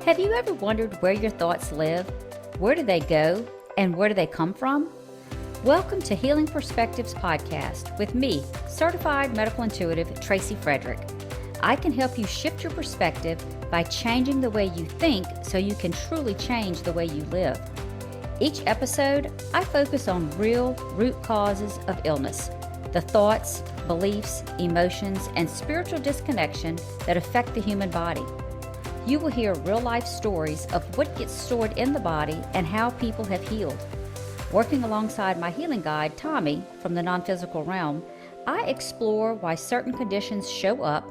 Have you ever wondered where your thoughts live? Where do they go? And where do they come from? Welcome to Healing Perspectives Podcast with me, Certified Medical Intuitive Tracy Frederick. I can help you shift your perspective by changing the way you think so you can truly change the way you live. Each episode, I focus on real root causes of illness, the thoughts, beliefs, emotions, and spiritual disconnection that affect the human body. You will hear real-life stories of what gets stored in the body and how people have healed. Working alongside my healing guide, Tommy, from the non-physical realm, I explore why certain conditions show up,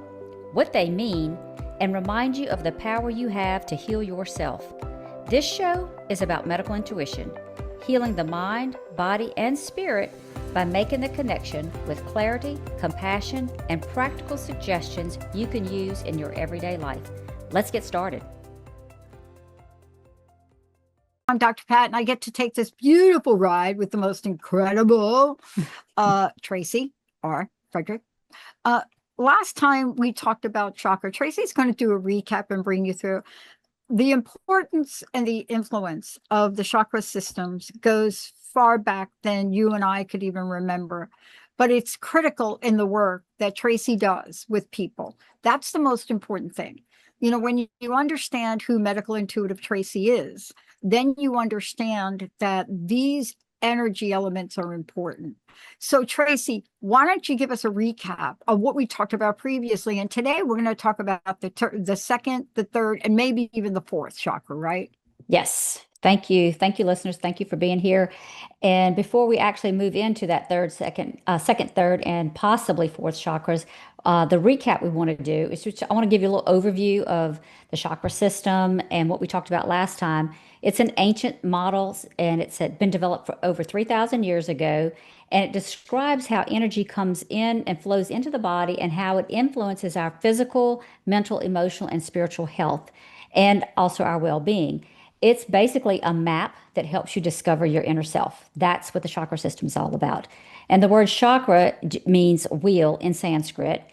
what they mean, and remind you of the power you have to heal yourself. This show is about medical intuition, healing the mind, body, and spirit by making the connection with clarity, compassion, and practical suggestions you can use in your everyday life. Let's get started. I'm Dr. Pat, and I get to take this beautiful ride with the most incredible Tracy or Frederick. Last time we talked about chakra. Tracy's going to do a recap and bring you through. The importance and the influence of the chakra systems goes far back than you and I could even remember. But it's critical in the work that Tracy does with people. That's the most important thing. You know, when you understand who medical intuitive Tracy is, then you understand that these energy elements are important. So Tracy, why don't you give us a recap of what we talked about previously? And today we're going to talk about the second, the third, and maybe even the fourth chakra, right? Yes. Thank you. Thank you, listeners. Thank you for being here. And before we actually move into that second, third, and possibly fourth chakras, the recap we want to do is I want to give you a little overview of the chakra system and what we talked about last time. It's an ancient model, and it's been developed for over 3,000 years ago. And it describes how energy comes in and flows into the body and how it influences our physical, mental, emotional, and spiritual health, and also our well-being. It's basically a map that helps you discover your inner self. That's what the chakra system is all about. And the word chakra means wheel in Sanskrit.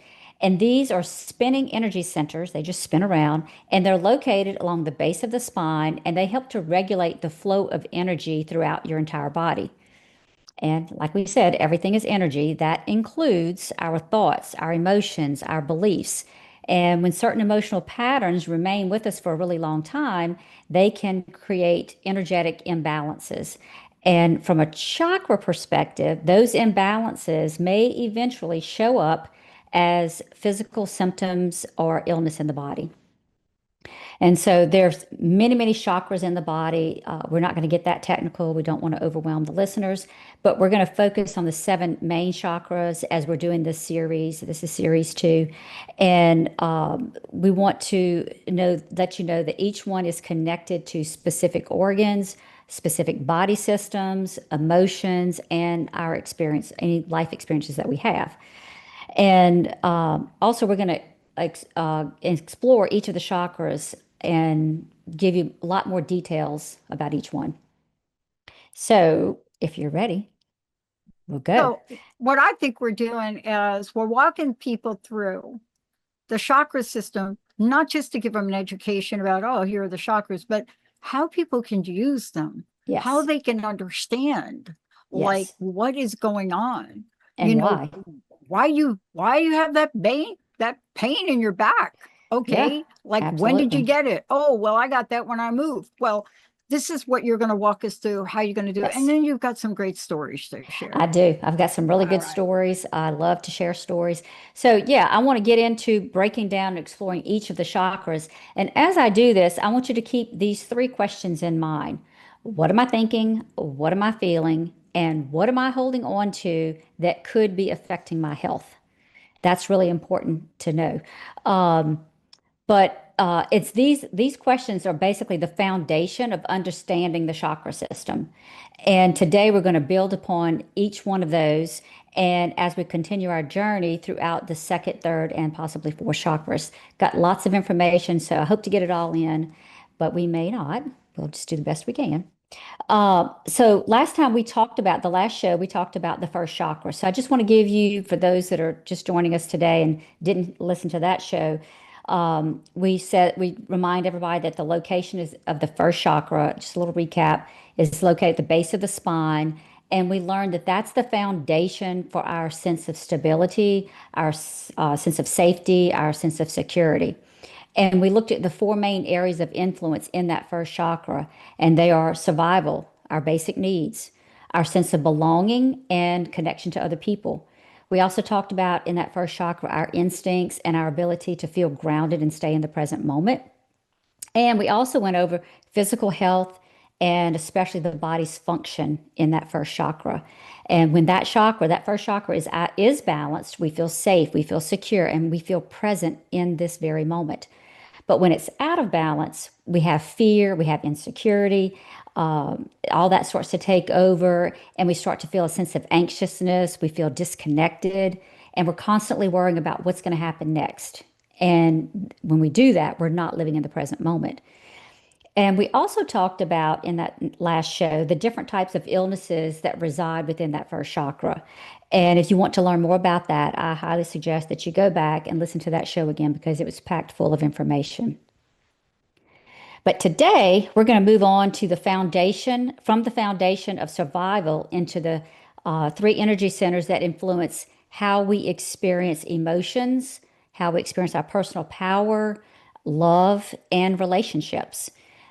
And these are spinning energy centers. They just spin around, and they're located along the base of the spine, and they help to regulate the flow of energy throughout your entire body. And like we said, everything is energy. That includes our thoughts, our emotions, our beliefs. And when certain emotional patterns remain with us for a really long time, they can create energetic imbalances. And from a chakra perspective, those imbalances may eventually show up as physical symptoms or illness in the body. And so there's many, many chakras in the body. We're not going to get that technical. We don't want to overwhelm the listeners, but we're going to focus on the 7 main chakras as we're doing this series. This is series 2. And we want to let you know that each one is connected to specific organs, specific body systems, emotions, and our experience, any life experiences that we have. And also we're going to explore each of the chakras and give you a lot more details about each one. So if you're ready, we'll go. So what I think we're doing is we're walking people through the chakra system, not just to give them an education about, oh, here are the chakras, but how people can use them, Yes. how they can understand, Yes. like what is going on, And why. why you have that pain in your back. Okay. Yeah, Like, when absolutely. did you get it? Oh, well, I got that when I moved. Well, this is what you're going to walk us through, how you're going to do it. Yes. And then you've got some great stories to share. I do. I've got some really good All right. stories. I love to share stories. So, yeah, I want to get into breaking down and exploring each of the chakras. And as I do this, I want you to keep these 3 questions in mind. What am I thinking? What am I feeling? And what am I holding on to that could be affecting my health? That's really important to know. But it's these questions are basically the foundation of understanding the chakra system. And today we're going to build upon each one of those. And as we continue our journey throughout the second, third, and possibly fourth chakras, got lots of information. So I hope to get it all in, but we may not. We'll just do the best we can. So last time we talked about the last show, we talked about the first chakra. So I just want to give you, for those that are just joining us today and didn't listen to that show, We remind everybody that the location is of the first chakra, just a little recap, is located at the base of the spine. And we learned that that's the foundation for our sense of stability, our sense of safety, our sense of security. And we looked at the four main areas of influence in that first chakra, and they are survival, our basic needs, our sense of belonging, and connection to other people. We also talked about in that first chakra our instincts and our ability to feel grounded and stay in the present moment. And we also went over physical health and especially the body's function in that first chakra. And when that first chakra is balanced, we feel safe, we feel secure, and we feel present in this very moment. But when it's out of balance, we have fear, we have insecurity, all that starts to take over, and we start to feel a sense of anxiousness. We feel disconnected, and we're constantly worrying about what's going to happen next. And when we do that, we're not living in the present moment. And we also talked about in that last show the different types of illnesses that reside within that first chakra. And if you want to learn more about that, I highly suggest that you go back and listen to that show again because it was packed full of information. But today, we're going to move on to the foundation, from the foundation of survival into the three energy centers that influence how we experience emotions, how we experience our personal power, love, and relationships.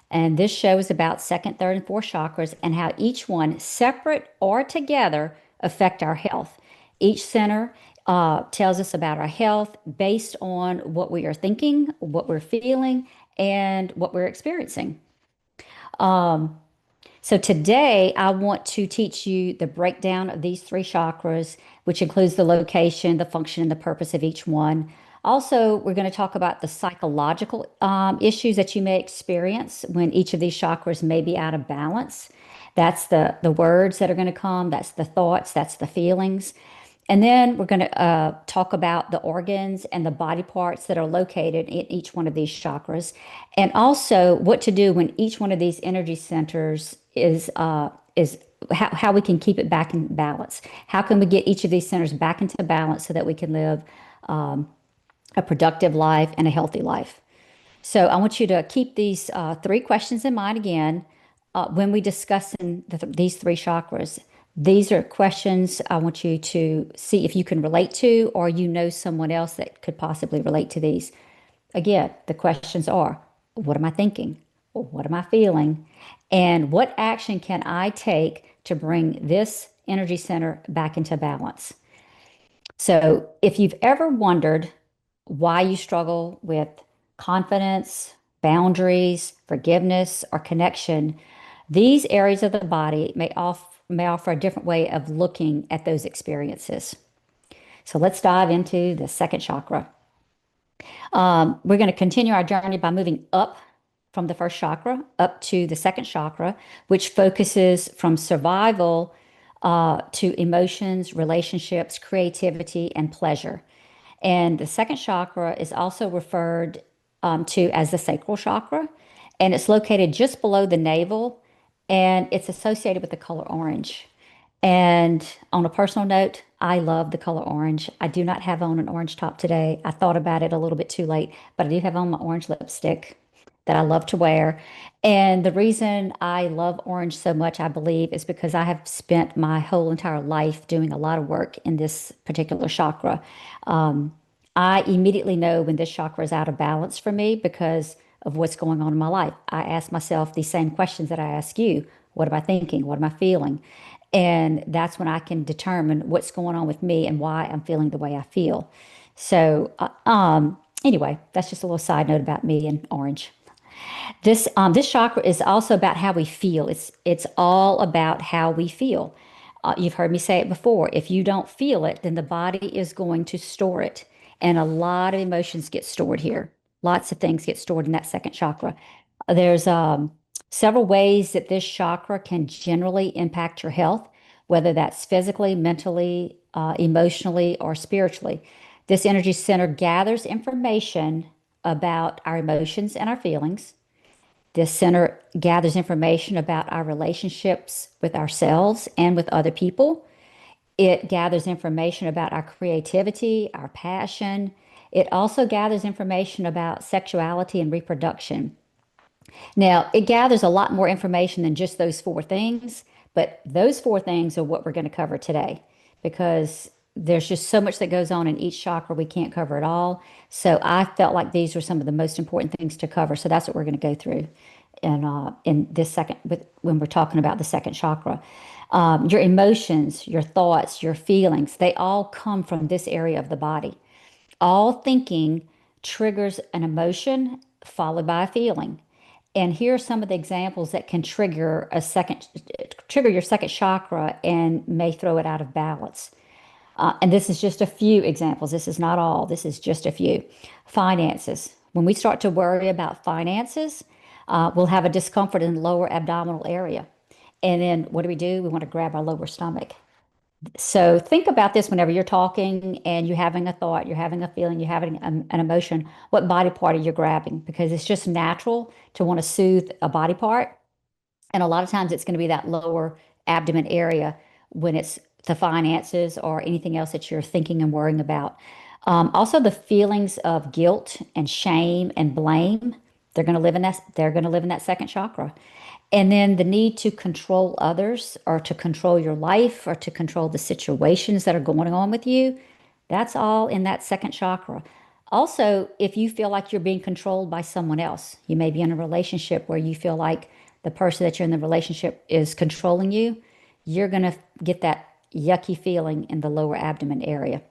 And this show is about second, third, and fourth chakras and how each one, separate or together, affect our health. Each center tells us about our health based on what we are thinking, what we're feeling, and what we're experiencing. So today, I want to teach you the breakdown of these three chakras, which includes the location, the function, and the purpose of each one. Also, we're going to talk about the psychological issues that you may experience when each of these chakras may be out of balance. That's the words that are going to come, that's the thoughts, that's the feelings. And then we're going to talk about the organs and the body parts that are located in each one of these chakras, and also what to do when each one of these energy centers is how we can keep it back in balance. How can we get each of these centers back into balance so that we can live a productive life and a healthy life? So I want you to keep these three questions in mind again when we discuss these three chakras. These are questions I want you to see if you can relate to or you know someone else that could possibly relate to these. Again, the questions are, what am I thinking? What am I feeling? And what action can I take to bring this energy center back into balance? So if you've ever wondered why you struggle with confidence, boundaries, forgiveness, or connection, these areas of the body may offer a different way of looking at those experiences. So let's dive into the second chakra. We're going to continue our journey by moving up from the first chakra up to the second chakra, which focuses from survival to emotions, relationships, creativity, and pleasure. And the second chakra is also referred to as the sacral chakra, and it's located just below the navel, and it's associated with the color orange. And on a personal note, I love the color orange. I do not have on an orange top today. I thought about it a little bit too late, but I do have on my orange lipstick that I love to wear. And the reason I love orange so much, I believe, is because I have spent my whole entire life doing a lot of work in this particular chakra. I immediately know when this chakra is out of balance for me because of what's going on in my life. I ask myself these same questions that I ask you. What am I thinking? What am I feeling? And that's when I can determine what's going on with me and why I'm feeling the way I feel. So, anyway, that's just a little side note about me and orange. This chakra is also about how we feel. It's all about how we feel. You've heard me say it before. If you don't feel it, then the body is going to store it, and a lot of emotions get stored here. Lots of things get stored in that second chakra. There's several ways that this chakra can generally impact your health, whether that's physically, mentally, emotionally, or spiritually. This energy center gathers information about our emotions and our feelings. This center gathers information about our relationships with ourselves and with other people. It gathers information about our creativity, our passion. It also gathers information about sexuality and reproduction. Now, it gathers a lot more information than just those four things, but those four things are what we're going to cover today because there's just so much that goes on in each chakra, we can't cover it all. So I felt like these were some of the most important things to cover. So that's what we're going to go through in this second, when we're talking about the second chakra. Your emotions, your thoughts, your feelings, they all come from this area of the body. All thinking triggers an emotion followed by a feeling. And here are some of the examples that can trigger your second chakra and may throw it out of balance. And this is just a few examples. This is not all. This is just a few. Finances. When we start to worry about finances, we'll have a discomfort in the lower abdominal area. And then what do? We want to grab our lower stomach. So think about this whenever you're talking and you're having a thought, you're having a feeling, you're having an emotion. What body part are you grabbing? Because it's just natural to want to soothe a body part. And a lot of times it's going to be that lower abdomen area when it's the finances or anything else that you're thinking and worrying about. Also, the feelings of guilt and shame and blame, they're going to live in that second chakra. And then the need to control others or to control your life or to control the situations that are going on with you, that's all in that second chakra. Also, if you feel like you're being controlled by someone else, you may be in a relationship where you feel like the person that you're in the relationship is controlling you, you're going to get that yucky feeling in the lower abdomen area.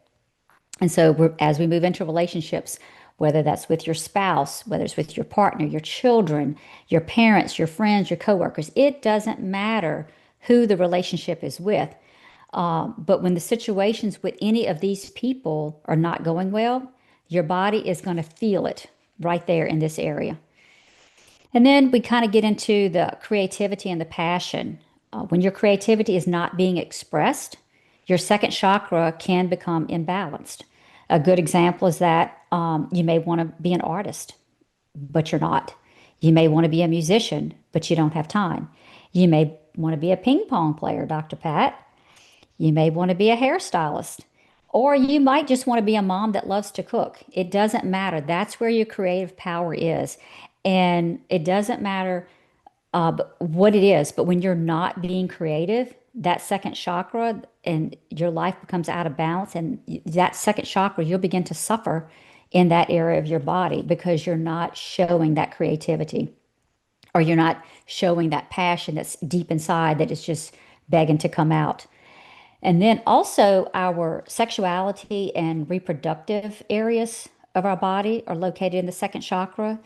And so as we move into relationships, whether that's with your spouse, whether it's with your partner, your children, your parents, your friends, your coworkers, it doesn't matter who the relationship is with. But when the situations with any of these people are not going well, your body is going to feel it right there in this area. And then we kind of get into the creativity and the passion. When your creativity is not being expressed, your second chakra can become imbalanced. A good example is that you may want to be an artist, but you're not. You may want to be a musician, but you don't have time. You may want to be a ping pong player, Dr. Pat. You may want to be a hairstylist. Or you might just want to be a mom that loves to cook. It doesn't matter. That's where your creative power is. And it doesn't matter what it is, but when you're not being creative, that second chakra and your life becomes out of balance. And that second chakra, you'll begin to suffer in that area of your body because you're not showing that creativity or you're not showing that passion that's deep inside that is just begging to come out. And then also, our sexuality and reproductive areas of our body are located in the second chakra.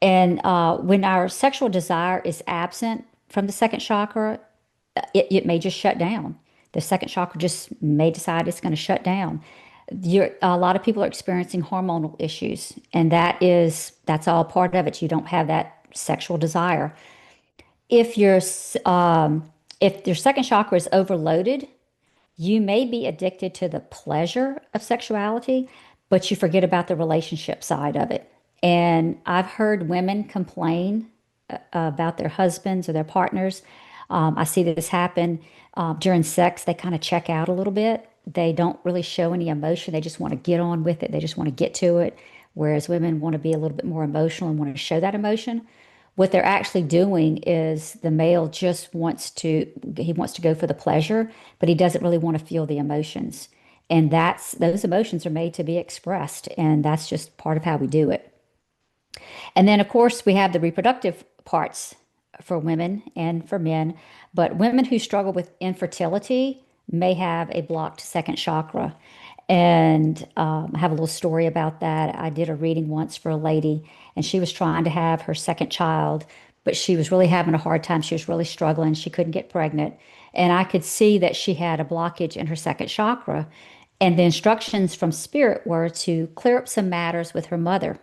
And when our sexual desire is absent from the second chakra, it may just shut down. The second chakra just may decide it's going to shut down. A lot of people are experiencing hormonal issues, and that's all part of it. You don't have that sexual desire. If your if your second chakra is overloaded, you may be addicted to the pleasure of sexuality, but you forget about the relationship side of it. And I've heard women complain about their husbands or their partners. I see this happen during sex. They kind of check out a little bit. They don't really show any emotion. They just want to get on with it. They just want to get to it. Whereas women want to be a little bit more emotional and want to show that emotion. What they're actually doing is the male just he wants to go for the pleasure, but he doesn't really want to feel the emotions. And those emotions are made to be expressed, and that's just part of how we do it. And then, of course, we have the reproductive parts for women and for men. But women who struggle with infertility may have a blocked second chakra. And I have a little story about that. I did a reading once for a lady, and she was trying to have her second child, but she was really having a hard time. She was really struggling. She couldn't get pregnant. And I could see that she had a blockage in her second chakra. And the instructions from spirit were to clear up some matters with her mother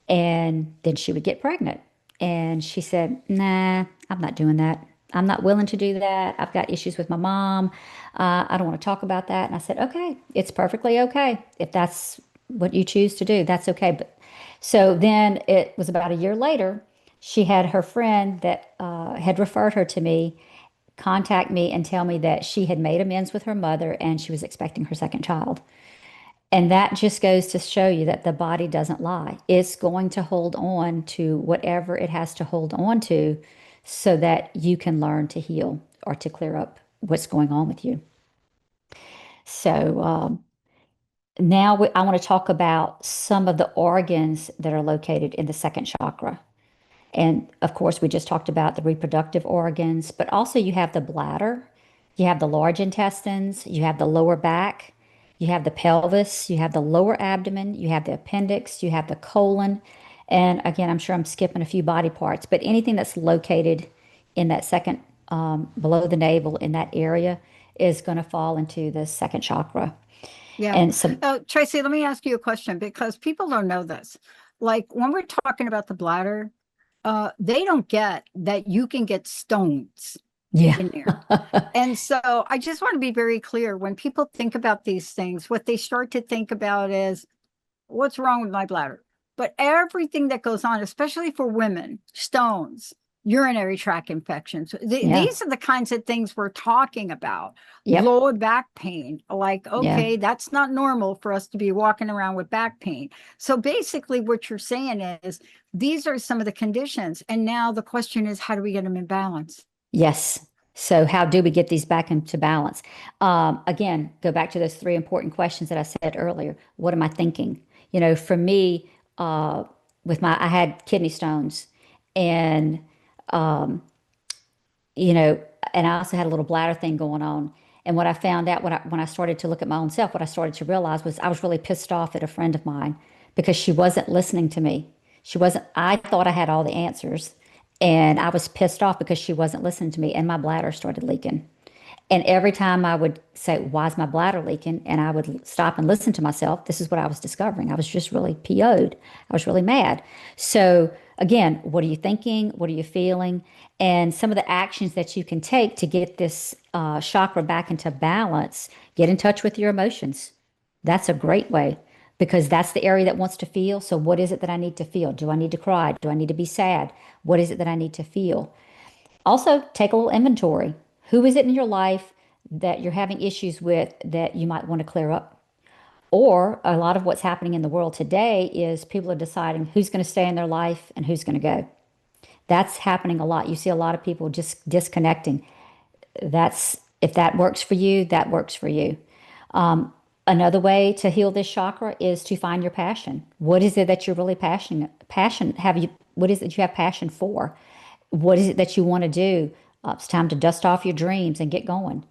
and then she would get pregnant. And she said, "Nah, I'm not doing that. I'm not willing to do that. I've got issues with my mom. I don't want to talk about that." And I said, "Okay, it's perfectly okay. If that's what you choose to do, that's okay." But so then it was about a year later, she had her friend that had referred her to me contact me and tell me that she had made amends with her mother and she was expecting her second child. And that just goes to show you that the body doesn't lie. It's going to hold on to whatever it has to hold on to so that you can learn to heal or to clear up what's going on with you. So now I want to talk about some of the organs that are located in the second chakra. And of course, we just talked about the reproductive organs, but also you have the bladder, you have the large intestines, you have the lower back, you have the pelvis, you have the lower abdomen, you have the appendix, you have the colon. And again, I'm sure I'm skipping a few body parts, but anything that's located in that second, below the navel in that area is going to fall into the second chakra. Yeah. And some, Tracy, let me ask you a question because people don't know this. Like when we're talking about the bladder, they don't get that you can get stones yeah. in there. And so I just want to be very clear when people think about these things, what they start to think about is what's wrong with my bladder? But everything that goes on, especially for women, stones, urinary tract infections, Yeah. these are the kinds of things we're talking about. Yep. Lower back pain, like, Yeah. okay, that's not normal for us to be walking around with back pain. So basically, what you're saying is these are some of the conditions. And now the question is, how do we get them in balance? Yes. So, how do we get these back into balance? Again, go back to those three important questions that I said earlier. What am I thinking? For me, I had kidney stones, and you know, and I also had a little bladder thing going on. And what I found out when I started to look at my own self, what I started to realize was I was really pissed off at a friend of mine because she wasn't listening to me. She wasn't, I thought I had all the answers, and I was pissed off because she wasn't listening to me, and my bladder started leaking. And every time I would say, why is my bladder leaking? And I would stop and listen to myself. This is what I was discovering. I was just really PO'd. I was really mad. So, again, what are you thinking? What are you feeling? And some of the actions that you can take to get this chakra back into balance, get in touch with your emotions. That's a great way because that's the area that wants to feel. So, what is it that I need to feel? Do I need to cry? Do I need to be sad? What is it that I need to feel? Also, take a little inventory. Who is it in your life that you're having issues with that you might want to clear up? Or a lot of what's happening in the world today is people are deciding who's going to stay in their life and who's going to go. That's happening a lot. You see a lot of people just disconnecting. That's if that works for you, that works for you. Another way to heal this chakra is to find your passion. What is it that you're really passion have you what is it you have passion for? What is it that you want to do? It's time to dust off your dreams and get going.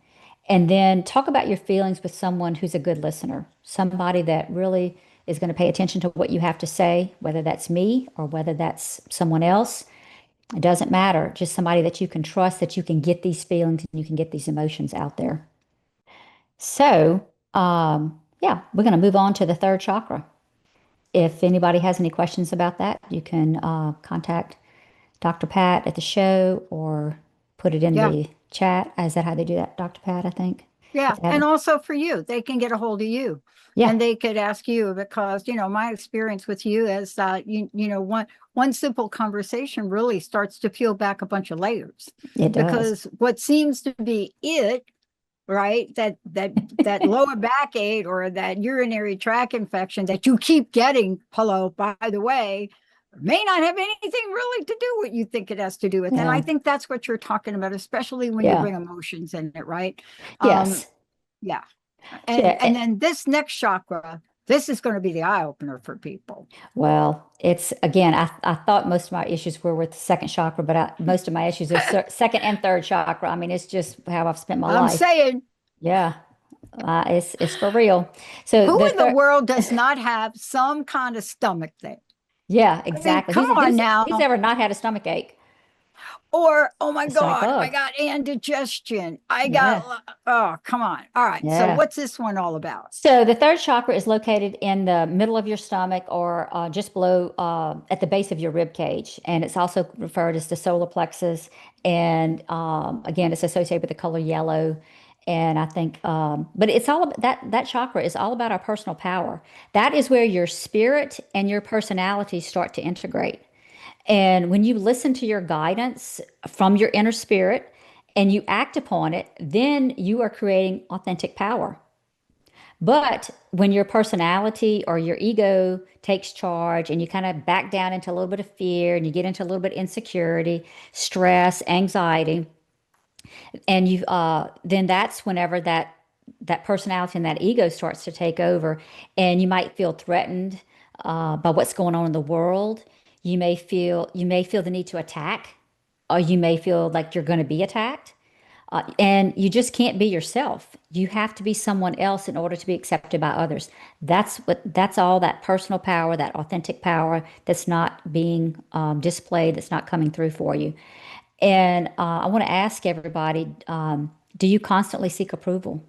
And then talk about your feelings with someone who's a good listener, somebody that really is going to pay attention to what you have to say, whether that's me or whether that's someone else. It doesn't matter. Just somebody that you can trust, that you can get these feelings and you can get these emotions out there. So, yeah, we're going to move on to the third chakra. If anybody has any questions about that, you can contact Dr. Pat at the show or put it in Yeah. the chat. Is that how they do that, Dr. Pat? I think. Yeah. If they have And a- also for you, they can get a hold of you yeah, and they could ask you because, my experience with you is that one simple conversation really starts to peel back a bunch of layers it does. because what seems to be it, right? That lower backache or that urinary tract infection that you keep getting, hello, by the way, may not have anything really to do what you think it has to do with. And I Yeah. think that's what you're talking about, especially when you Yeah. bring emotions in it, right? Um, Yes. yeah. Yeah. And then this next chakra, this is going to be the eye opener for people. Well, it's again, I thought most of my issues were with the second chakra, but most of my issues are second and third chakra. I mean, it's just how I've spent my I'm life. saying, Yeah. It's for real. So who the in the third, world does not have some kind of stomach thing? yeah, I mean, exactly. come on Who's now. ever not had a stomach ache? Or, oh my A stomach God, I bug. got indigestion. Yeah. Oh, come on. All right. So, Yeah. what's this one all about? So the third chakra is located in the middle of your stomach or just below at the base of your rib cage. And it's also referred as the solar plexus. And again, it's associated with the color yellow. And I think, but it's all about that chakra is all about our personal power. That is where your spirit and your personality start to integrate. And when you listen to your guidance from your inner spirit and you act upon it, then you are creating authentic power. But when your personality or your ego takes charge and you kind of back down into a little bit of fear and you get into a little bit of insecurity, stress, anxiety, and you then that's whenever that personality and that ego starts to take over, and you might feel threatened by what's going on in the world. You may feel the need to attack, or you may feel like you're going to be attacked. And you just can't be yourself. You have to be someone else in order to be accepted by others. That's all that personal power, that authentic power that's not being displayed, that's not coming through for you. And I want to ask everybody, do you constantly seek approval?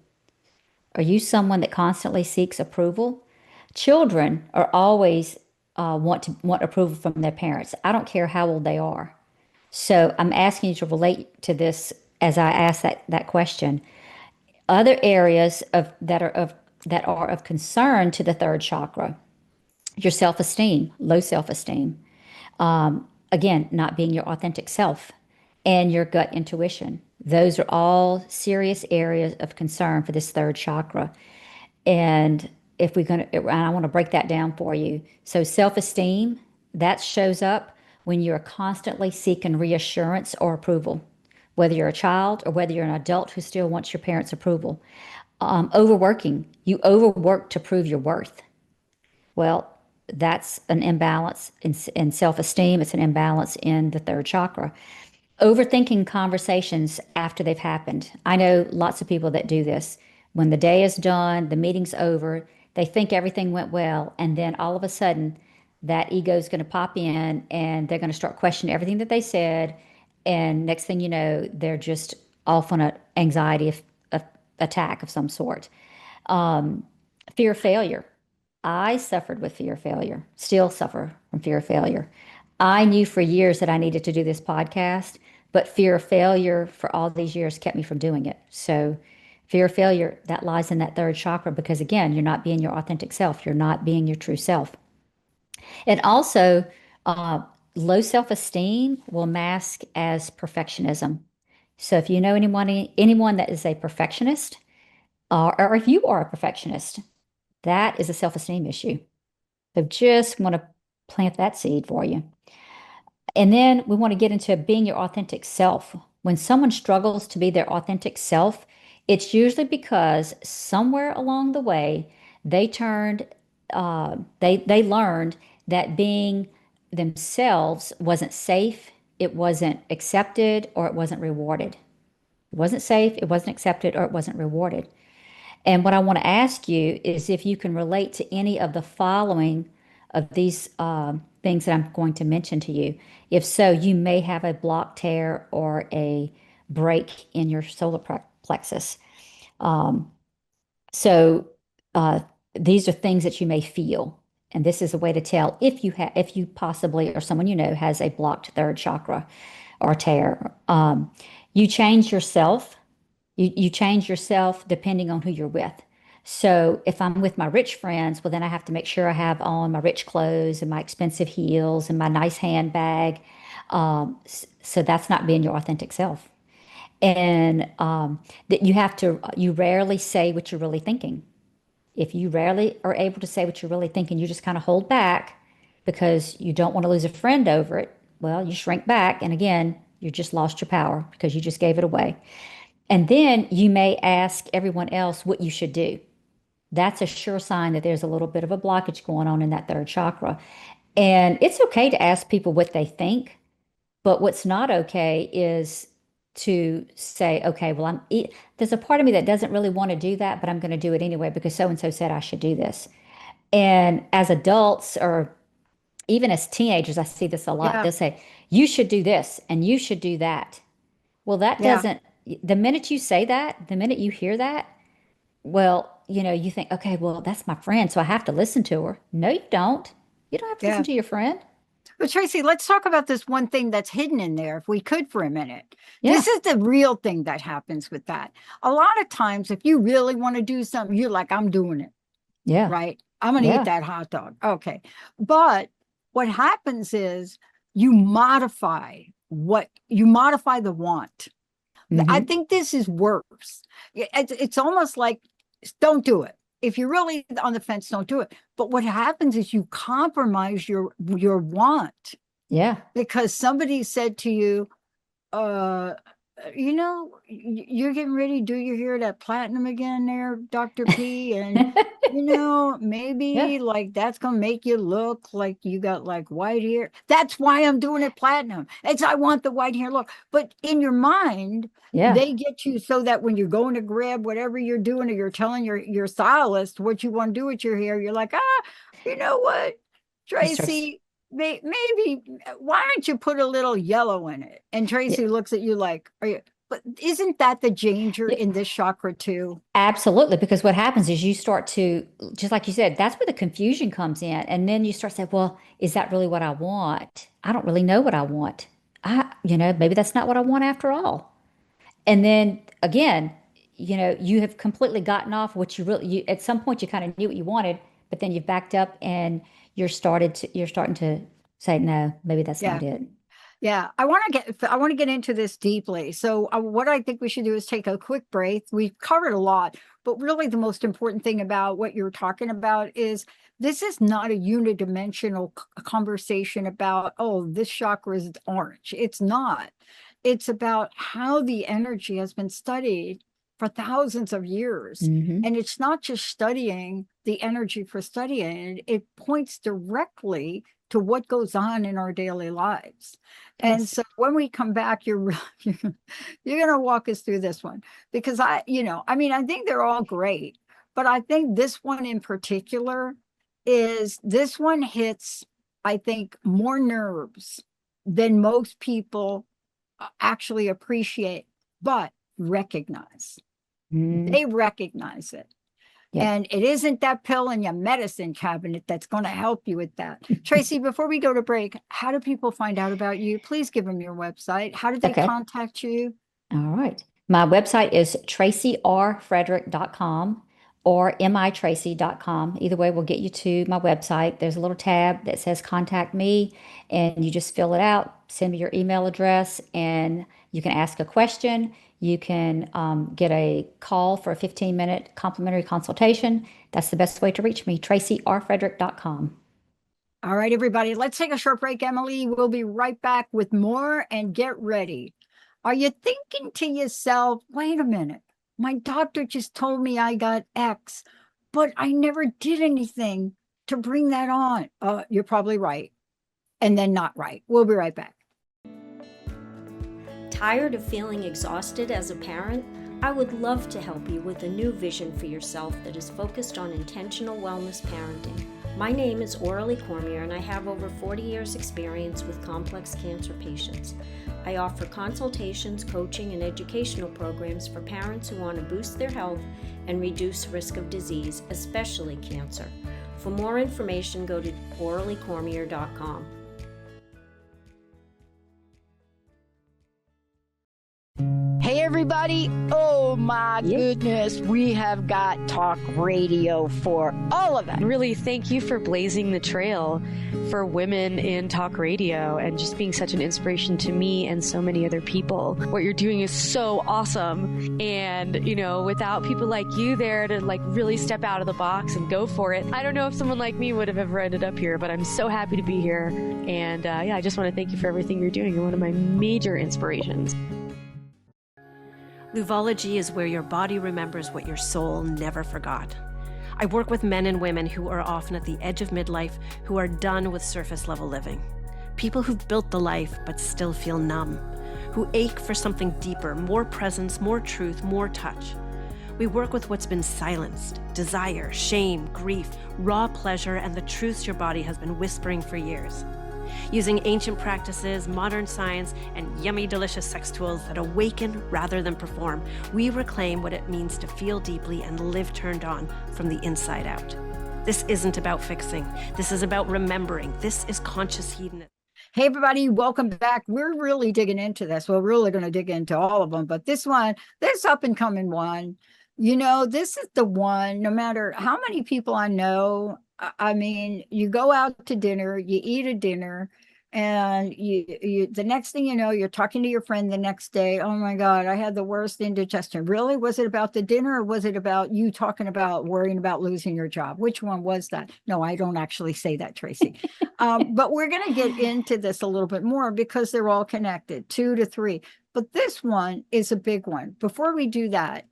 Are you someone that constantly seeks approval? Children are always want approval from their parents. I don't care how old they are. So I'm asking you to relate to this as I ask that question. Other areas that are of concern to the third chakra: your self-esteem, low self-esteem, again, not being your authentic self, and your gut intuition. Those are all serious areas of concern for this third chakra. And if we're going to, I want to break that down for you. So, self esteem, that shows up when you're constantly seeking reassurance or approval, whether you're a child or whether you're an adult who still wants your parents' approval. Overworking, you overwork to prove your worth. Well, that's an imbalance in self esteem. It's an imbalance in the third chakra. Overthinking conversations after they've happened. I know lots of people that do this. When the day is done, the meeting's over, they think everything went well, and then all of a sudden, that ego is going to pop in and they're going to start questioning everything that they said. And next thing you know, they're just off on an anxiety attack of some sort. Fear of failure. I suffered with fear of failure, still suffer from fear of failure. I knew for years that I needed to do this podcast, but fear of failure for all these years kept me from doing it. So, fear of failure, that lies in that third chakra because, again, you're not being your authentic self. You're not being your true self. And also, uh, low self esteem will mask as perfectionism. So, if you know anyone that is a perfectionist, or if you are a perfectionist, that is a self esteem issue. So just want to plant that seed for you. And then we want to get into being your authentic self. When someone struggles to be their authentic self, it's usually because somewhere along the way they they learned that being themselves wasn't safe, it wasn't accepted, or it wasn't rewarded. It wasn't safe, it wasn't accepted, or it wasn't rewarded. And what I want to ask you is if you can relate to any of the following of these things that I'm going to mention to you. If so, you may have a block, tear, or a break in your solar plexus. So uh, these are things that you may feel, and this is a way to tell if you possibly or someone you know has a blocked third chakra or tear. You change yourself you change yourself depending on who you're with. So if I'm with my rich friends, well, then I have to make sure I have on my rich clothes and my expensive heels and my nice handbag. So that's not being your authentic self. And that you rarely say what you're really thinking. If you rarely are able to say what you're really thinking, you just kind of hold back because you don't want to lose a friend over it. Well, you shrink back. And again, you just lost your power because you just gave it away. And then you may ask everyone else what you should do. That's a sure sign that there's a little bit of a blockage going on in that third chakra. And it's okay to ask people what they think, but what's not okay is to say, okay, well, there's a part of me that doesn't really want to do that, but I'm going to do it anyway because so and so said I should do this. And as adults or even as teenagers, I see this a lot. Yeah. They'll say, you should do this and you should do that. Well, that Yeah. doesn't, the minute you say that, the minute you hear that, well, you think, okay, well, that's my friend, so I have to listen to her. No, you don't. You don't have to listen Yeah. to your friend. But Tracy, let's talk about this one thing that's hidden in there, if we could for a minute. Yeah, This is the real thing that happens with that. A lot of times, if you really want to do something, you're like, I'm doing it, yeah, right? I'm going to eat yeah. that hot dog. Okay. But what happens is you modify the want. I Mm-hmm. think this is worse. It's almost like, don't do it. if you're really on the fence, don't do it. But what happens is you compromise your want Yeah. because somebody said to you, uh you're getting ready to do your hair that platinum again there, Dr. P, and Yeah. maybe like that's gonna make you look like you got like white hair. That's why I'm doing it platinum. It's I want the white hair look. But in your mind, Yeah. they get you so that when you're going to grab whatever you're doing, or you're telling your stylist what you want to do with your hair, you're like, you know what, You start. Tracy, maybe why don't you put a little yellow in it? And Yeah. Tracy looks at you like, are you? But isn't that the danger Yeah. in this chakra too? Absolutely, because what happens is you start to, just like you said, that's where the confusion comes in. And then you start saying, well, is that really what I want? I don't really know what I want. Maybe that's not what I want after all. And then again, you have completely gotten off what at some point you kind of knew what you wanted, but then you've backed up and you're starting to say, no, maybe that's Yeah. not it. Yeah, I want to get into this deeply. So what I think we should do is take a quick break. We've covered a lot, but really the most important thing about what you're talking about is this is not a unidimensional conversation about, oh, this chakra is orange. It's not. It's about how the energy has been studied for thousands of years. Hmm. And it's not just studying the energy for studying, it points directly to what goes on in our daily lives. And Does. so when we come back, you're going to walk us through this one because I mean, I think they're all great, but I think this one in particular this one hits, I think, more nerves than most people actually appreciate, but recognize. Mm, They recognize it. yep. And it isn't that pill in your medicine cabinet that's going to help you with that. Tracy, before we go to break, how do people find out about you? Please give them your website. How do they Okay. contact you? All right. My website is tracyrfrederick.com or mitracy.com. Either way will get you to my website. There's a little tab that says contact me, and you just fill it out, send me your email address, and you can ask a question. You can get a call for a 15-minute complimentary consultation. That's the best way to reach me, tracyrfrederick.com. All right, everybody, let's take a short break, Emily. We'll be right back with more and get ready. Are you thinking to yourself, wait a minute, my doctor just told me I got X, but I never did anything to bring that on? You're probably right. And then not right. We'll be right back. Tired of feeling exhausted as a parent? I would love to help you with a new vision for yourself that is focused on intentional wellness parenting. My name is Aurelie Cormier, and I have over 40 years' experience with complex cancer patients. I offer consultations, coaching, and educational programs for parents who want to boost their health and reduce risk of disease, especially cancer. For more information, go to aureliecormier.com. Hey, everybody. Oh, my goodness. We have got talk radio for all of that. Really, thank you for blazing the trail for women in talk radio and just being such an inspiration to me and so many other people. What you're doing is so awesome. And, without people like you there to really step out of the box and go for it, I don't know if someone like me would have ever ended up here, but I'm so happy to be here. And I just want to thank you for everything you're doing. You're one of my major inspirations. Luvology is where your body remembers what your soul never forgot. I work with men and women who are often at the edge of midlife, who are done with surface level living. People who've built the life but still feel numb, who ache for something deeper, more presence, more truth, more touch. We work with what's been silenced: desire, shame, grief, raw pleasure, and the truths your body has been whispering for years. Using ancient practices, modern science, and yummy, delicious sex tools that awaken rather than perform, we reclaim what it means to feel deeply and live turned on from the inside out. This isn't about fixing. This is about remembering. This is conscious hedonism. Hey, everybody, welcome back. We're really digging into this. We're really going to dig into all of them. But this up and coming one, this is the one, no matter how many people I know, I mean, you go out to dinner, you eat a dinner, And the next thing you know, you're talking to your friend the next day. Oh my God, I had the worst indigestion. Really? Was it about the dinner, or was it about you talking about worrying about losing your job? Which one was that? No, I don't actually say that, Tracy. But we're going to get into this a little bit more because they're all connected, 2 to 3. But this one is a big one. Before we do that,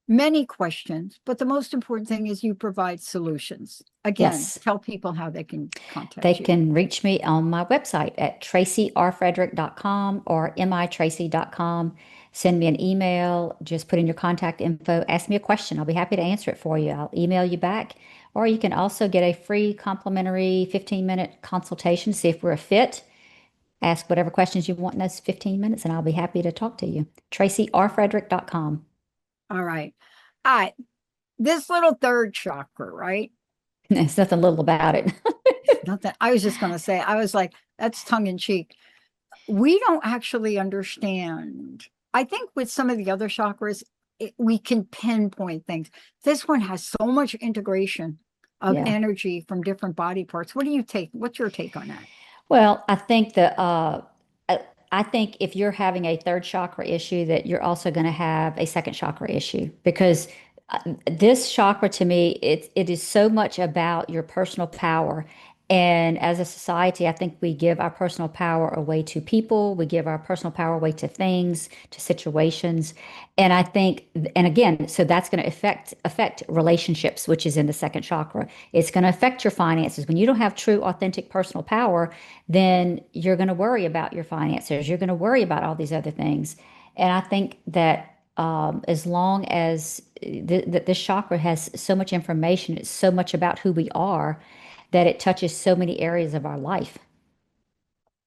many questions, but the most important thing is you provide solutions. Again, Yes. tell people how they can They contact you. can reach me on my website at tracyrfrederick.com or mitracy.com. Send me an email, just put in your contact info, ask me a question. I'll be happy to answer it for you. I'll email you back. Or you can also get a free complimentary 15-minute consultation, see if we're a fit. Ask whatever questions you want in those 15 minutes, and I'll be happy to talk to you. tracyrfrederick.com. All right. All right. This little third chakra, right? There's nothing little about it. Nothing. I was just going to say, I was like, that's tongue in cheek. We don't actually understand. I think with some of the other chakras, we can pinpoint things. This one has so much integration of Yeah. energy from different body parts. What do you take? What's your take on that? Well, I think if you're having a third chakra issue, that you're also going to have a second chakra issue because this chakra to me, it is so much about your personal power. And as a society, I think we give our personal power away to people. We give our personal power away to things, to situations. And I think, and again, so that's going to affect relationships, which is in the second chakra. It's going to affect your finances. When you don't have true, authentic personal power, then you're going to worry about your finances. You're going to worry about all these other things. And I think that as long as this chakra has so much information, it's so much about who we are that it touches so many areas of our life.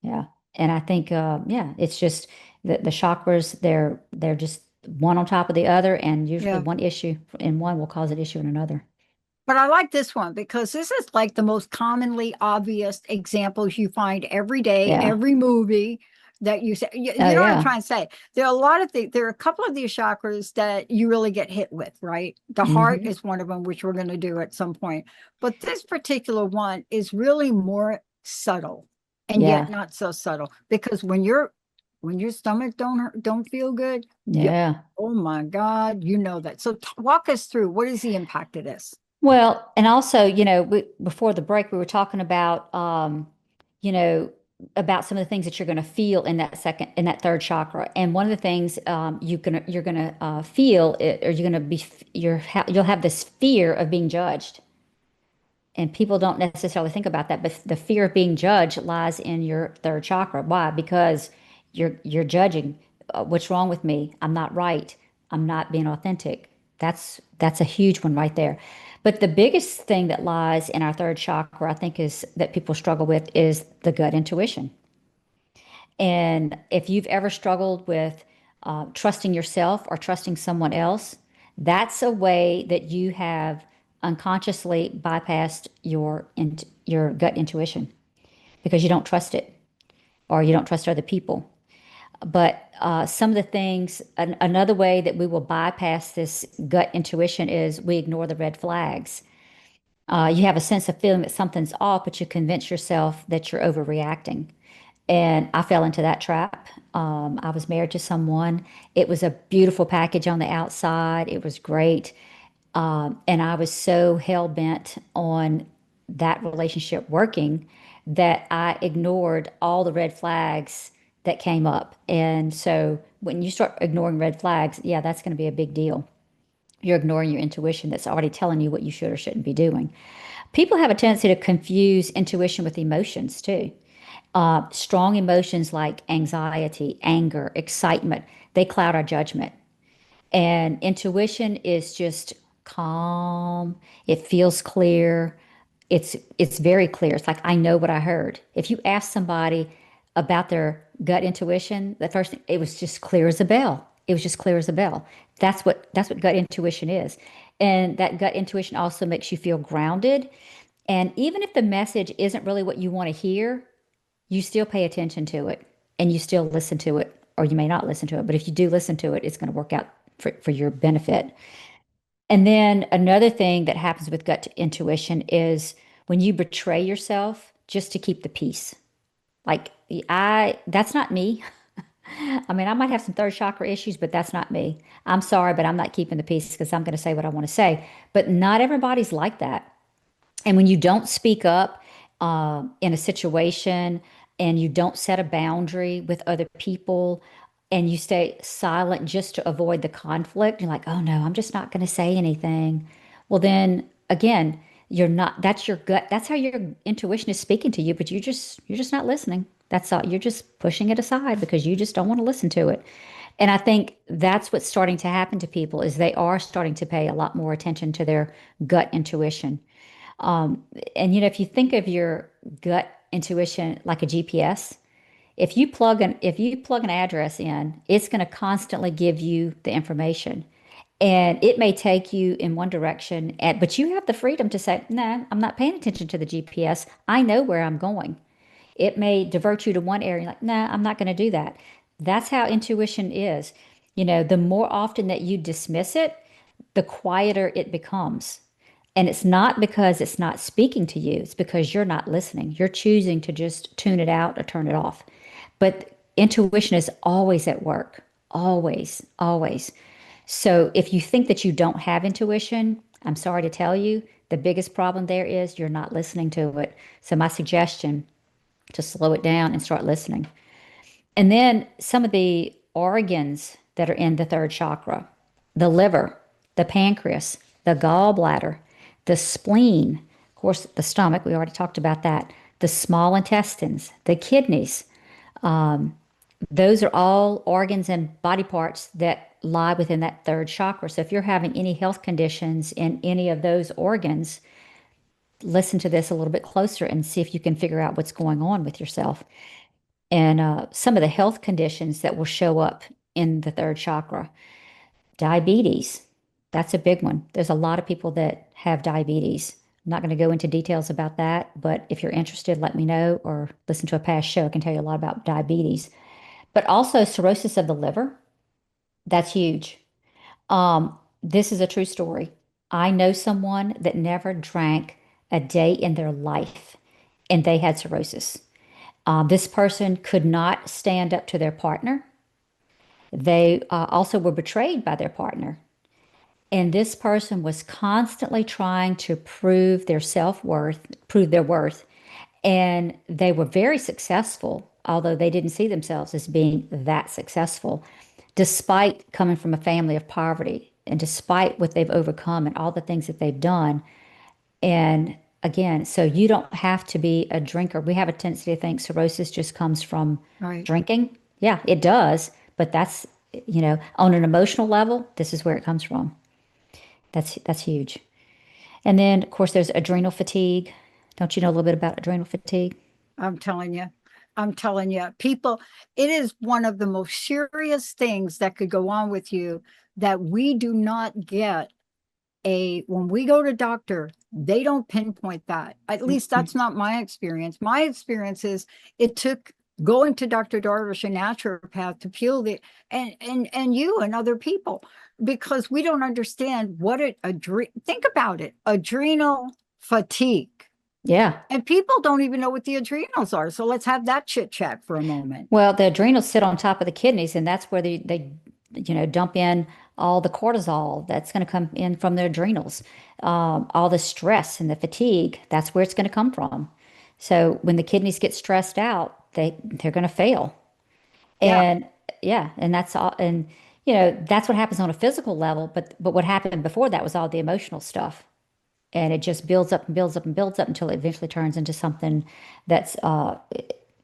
Yeah. And I think, yeah, it's just the chakras, they're just one on top of the other, and usually Yeah. one issue in one will cause an issue in another. But I like this one because this is like the most commonly obvious examples you find every day, Yeah. every movie that you say. You Oh, know what I'm yeah. trying to say? There are a lot of things. There are a couple of these chakras that you really get hit with, right? The heart Mhm. is one of them, which we're going to do at some point. But this particular one is really more subtle, and yet Yeah. not so subtle. Because when your stomach don't feel good, Yeah. oh my God, you know that. So walk us through, what is the impact of this? Well, and also, before the break, we were talking about, you know, about some of the things that you're going to feel in that third chakra. And one of the things you're gonna feel, or you're gonna be, you'll have this fear of being judged. And people don't necessarily think about that, but the fear of being judged lies in your third chakra. Why? Because you're judging. What's wrong with me? I'm not right. I'm not being authentic. That's a huge one right there. But the biggest thing that lies in our third chakra, I think, is that people struggle with is the gut intuition. And if you've ever struggled with trusting yourself or trusting someone else, that's a way that you have unconsciously bypassed your gut intuition because you don't trust it or you don't trust other people. But some of the things, another way that we will bypass this gut intuition is we ignore the red flags. You have a sense of feeling that something's off, but you convince yourself that you're overreacting. And I fell into that trap. I was married to someone. It was a beautiful package on the outside. It was great. And I was so hell bent on that relationship working that I ignored all the red flags that came up. And so when you start ignoring red flags, yeah, that's going to be a big deal. You're ignoring your intuition that's already telling you what you should or shouldn't be doing. People have a tendency to confuse intuition with emotions too. Strong emotions like anxiety, anger, excitement, they cloud our judgment. And intuition is just calm. It feels clear. It's very clear. It's like I know what I heard. If you ask somebody about their gut intuition, the first thing it was just clear as a bell. It was just clear as a bell. That's what gut intuition is. And that gut intuition also makes you feel grounded. And even if the message isn't really what you want to hear, you still pay attention to it and you still listen to it, or you may not listen to it. But if you do listen to it, it's going to work out for your benefit. And then another thing that happens with gut intuition is when you betray yourself just to keep the peace. Like that's not me. I mean, I might have some third chakra issues, but that's not me. I'm sorry, but I'm not keeping the peace because I'm going to say what I want to say. But not everybody's like that. And when you don't speak up in a situation and you don't set a boundary with other people and you stay silent just to avoid the conflict, you're like, oh no, I'm just not going to say anything. Well, then again, you're not, that's your gut. That's how your intuition is speaking to you, but you're just not listening. That's all. You're just pushing it aside because you just don't want to listen to it. And I think that's what's starting to happen to people is they are starting to pay a lot more attention to their gut intuition. And if you think of your gut intuition like a GPS, if you plug an address in, it's going to constantly give you the information. And it may take you in one direction, but you have the freedom to say, no, I'm not paying attention to the GPS. I know where I'm going. It may divert you to one area, like, nah, I'm not going to do that. That's how intuition is. The more often that you dismiss it, the quieter it becomes. And it's not because it's not speaking to you, it's because you're not listening. You're choosing to just tune it out or turn it off. But intuition is always at work, always, always. So if you think that you don't have intuition, I'm sorry to tell you, the biggest problem there is you're not listening to it. So my suggestion, to slow it down and start listening. And then some of the organs that are in the third chakra, the liver, the pancreas, the gallbladder, the spleen, of course, the stomach, we already talked about that, the small intestines, the kidneys. Those are all organs and body parts that lie within that third chakra. So if you're having any health conditions in any of those organs, listen to this a little bit closer and see if you can figure out what's going on with yourself. And some of the health conditions that will show up in the third chakra, diabetes, that's a big one. There's a lot of people that have diabetes. I'm not going to go into details about that, but if you're interested, let me know or listen to a past show. I can tell you a lot about diabetes. But also cirrhosis of the liver, that's huge. This is a true story. I know someone that never drank a day in their life, and they had cirrhosis. This person could not stand up to their partner. They also were betrayed by their partner. And this person was constantly trying to prove their self-worth, prove their worth. And they were very successful, although they didn't see themselves as being that successful, despite coming from a family of poverty and despite what they've overcome and all the things that they've done. And again, so you don't have to be a drinker. We have a tendency to think cirrhosis just comes from Right. drinking. Yeah, it does. But that's, on an emotional level, this is where it comes from. That's huge. And then, of course, there's adrenal fatigue. Don't you know a little bit about adrenal fatigue? I'm telling you. I'm telling you, people, it is one of the most serious things that could go on with you that we do not get when we go to doctor, they don't pinpoint that. At least that's not my experience. My experience is it took going to Dr. Darvish, a naturopath, to peel the and you and other people, because we don't understand what think about it, adrenal fatigue. Yeah. And people don't even know what the adrenals are. So let's have that chit chat for a moment. Well, the adrenals sit on top of the kidneys, and that's where they dump in all the cortisol that's going to come in from the adrenals. All the stress and the fatigue, that's where it's going to come from. So when the kidneys get stressed out, they're going to fail. Yeah. And yeah, and that's all. And that's what happens on a physical level. But what happened before that was all the emotional stuff. And it just builds up and builds up and builds up until it eventually turns into something that's,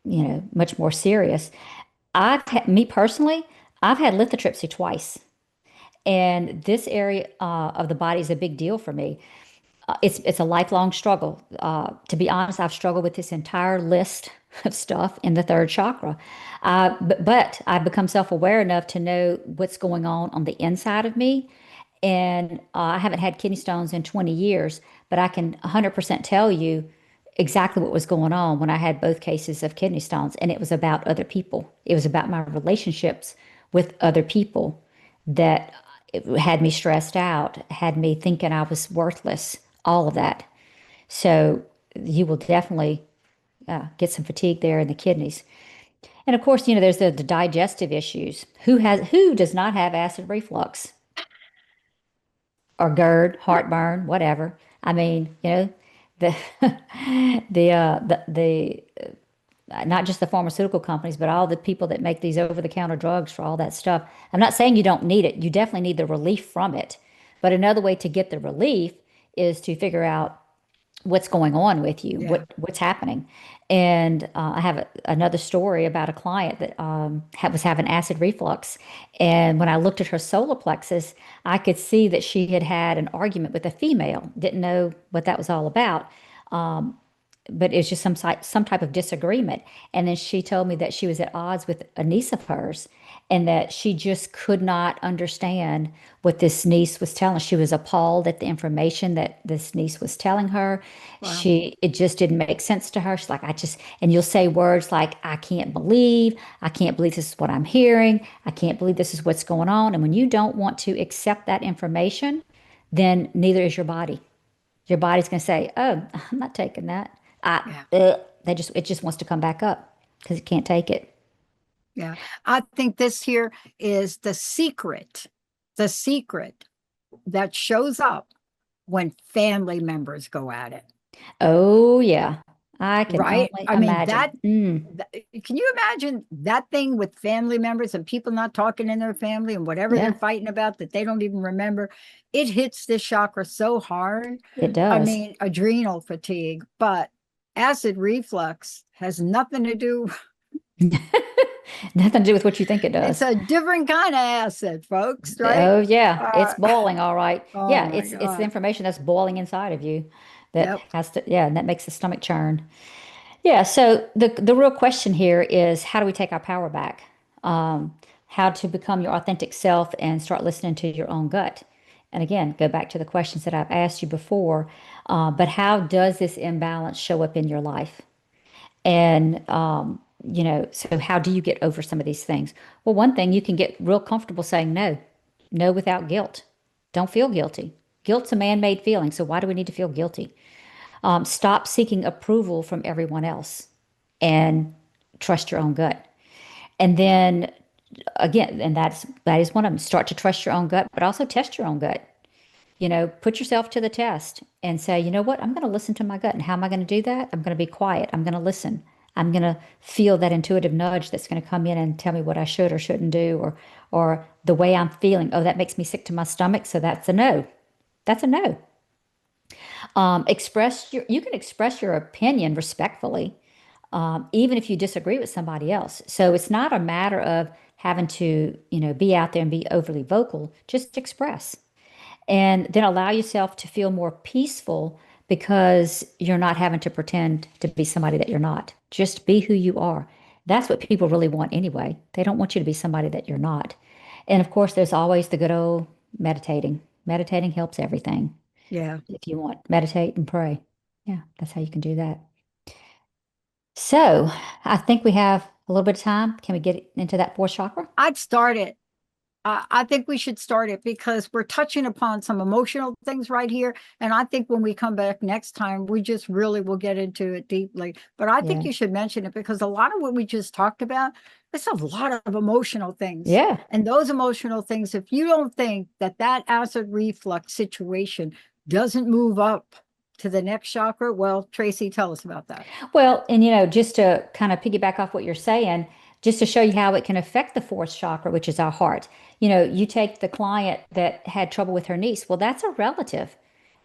much more serious. Me personally, I've had lithotripsy twice. And this area of the body is a big deal for me. It's a lifelong struggle. To be honest, I've struggled with this entire list of stuff in the third chakra. But I've become self-aware enough to know what's going on the inside of me. And I haven't had kidney stones in 20 years, but I can 100% tell you exactly what was going on when I had both cases of kidney stones. And it was about other people. It was about my relationships with other people that it had me stressed out, had me thinking I was worthless, all of that. So you will definitely get some fatigue there in the kidneys. And of course, there's the digestive issues. Who does not have acid reflux or GERD, heartburn, whatever? I mean, the the not just the pharmaceutical companies, but all the people that make these over-the-counter drugs for all that stuff. I'm not saying you don't need it. You definitely need the relief from it. But another way to get the relief is to figure out what's going on with you, Yeah. what's happening. And I have another story about a client that was having acid reflux. And when I looked at her solar plexus, I could see that she had had an argument with a female. Didn't know what that was all about. But it's just some type of disagreement. And then she told me that she was at odds with a niece of hers, and that she just could not understand what this niece was telling. She was appalled at the information that this niece was telling her. Wow. It just didn't make sense to her. She's like, and you'll say words like, I can't believe this is what I'm hearing. I can't believe this is what's going on. And when you don't want to accept that information, then neither is your body. Your body's going to say, "Oh, I'm not taking that." Yeah. It just wants to come back up because it can't take it. Yeah. I think this here is the secret that shows up when family members go at it. Oh yeah, I can Right? only I mean, imagine. can you imagine that thing with family members and people not talking in their family and whatever Yeah, they're fighting about that they don't even remember? It hits this chakra so hard. it I does. mean, adrenal fatigue, but acid reflux has nothing to do. Nothing to do with what you think it It's does. a different kind of acid, folks, right? Oh yeah, it's Uh, boiling, all right. oh Yeah, my it's the God. information that's boiling inside of you that Yep. has to, yeah, and that makes the stomach churn. Yeah, so the real question here is, how do we take our power back? How to become your authentic self and start listening to your own gut. And again, go back to the questions that I've asked you before. But how does this imbalance show up in your life? And, so how do you get over some of these things? Well, one thing, you can get real comfortable saying no, no without guilt. Don't feel guilty. Guilt's a man-made feeling, so why do we need to feel guilty? Stop seeking approval from everyone else and trust your own gut. And then again, and that is one of them. Start to trust your own gut, but also test your own gut. Put yourself to the test and say, you know what, I'm going to listen to my gut. And how am I going to do that? I'm going to be quiet. I'm going to listen. I'm going to feel that intuitive nudge that's going to come in and tell me what I should or shouldn't do, or the way I'm feeling. Oh, that makes me sick to my stomach. So that's a no. That's a no. You can express your opinion respectfully, even if you disagree with somebody else. So it's not a matter of having to, be out there and be overly vocal. Just express. And then allow yourself to feel more peaceful because you're not having to pretend to be somebody that you're not. Just be who you are. That's what people really want anyway. They don't want you to be somebody that you're not. And of course, there's always the good old meditating. Meditating helps everything. Yeah. If you want, meditate and pray. Yeah, that's how you can do that. So I think we have a little bit of time. Can we get into that fourth chakra? I'd start it. I think we should start it because we're touching upon some emotional things right here. And I think when we come back next time, we just really will get into it deeply. But I think Yeah. you should mention it because a lot of what we just talked about, it's a lot of emotional things. Yeah. And those emotional things, if you don't think that acid reflux situation doesn't move up to the next chakra, well, Tracy, tell us about that. Well, and just to kind of piggyback off what you're saying, just to show you how it can affect the fourth chakra, which is our heart. You take the client that had trouble with her niece. Well, that's a relative.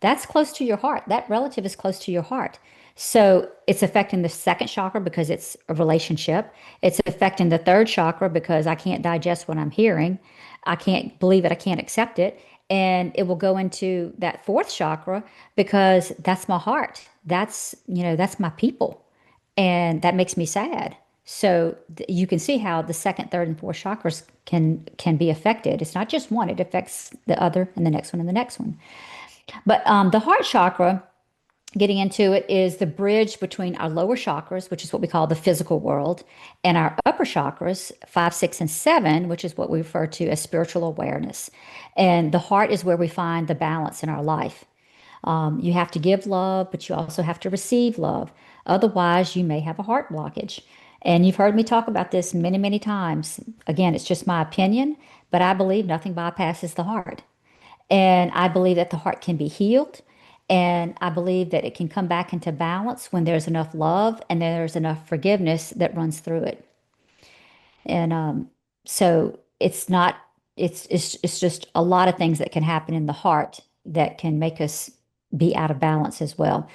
That's close to your heart. That relative is close to your heart. So it's affecting the second chakra because it's a relationship. It's affecting the third chakra because I can't digest what I'm hearing. I can't believe it. I can't accept it. And it will go into that fourth chakra because that's my heart. That's my people. And that makes me sad. So you can see how the second, third, and fourth chakras can be affected. It's not just one; it affects the other, and the next one, and the next one. But the heart chakra, getting into it, is the bridge between our lower chakras, which is what we call the physical world, and our upper chakras, 5, 6, and 7, which is what we refer to as spiritual awareness. And the heart is where we find the balance in our life. You have to give love, but you also have to receive love. Otherwise, you may have a heart blockage. And you've heard me talk about this many, many times. Again, it's just my opinion, but I believe nothing bypasses the heart. And I believe that the heart can be healed. And I believe that it can come back into balance when there's enough love and there's enough forgiveness that runs through it. And so it's not, it's just a lot of things that can happen in the heart that can make us be out of balance as well.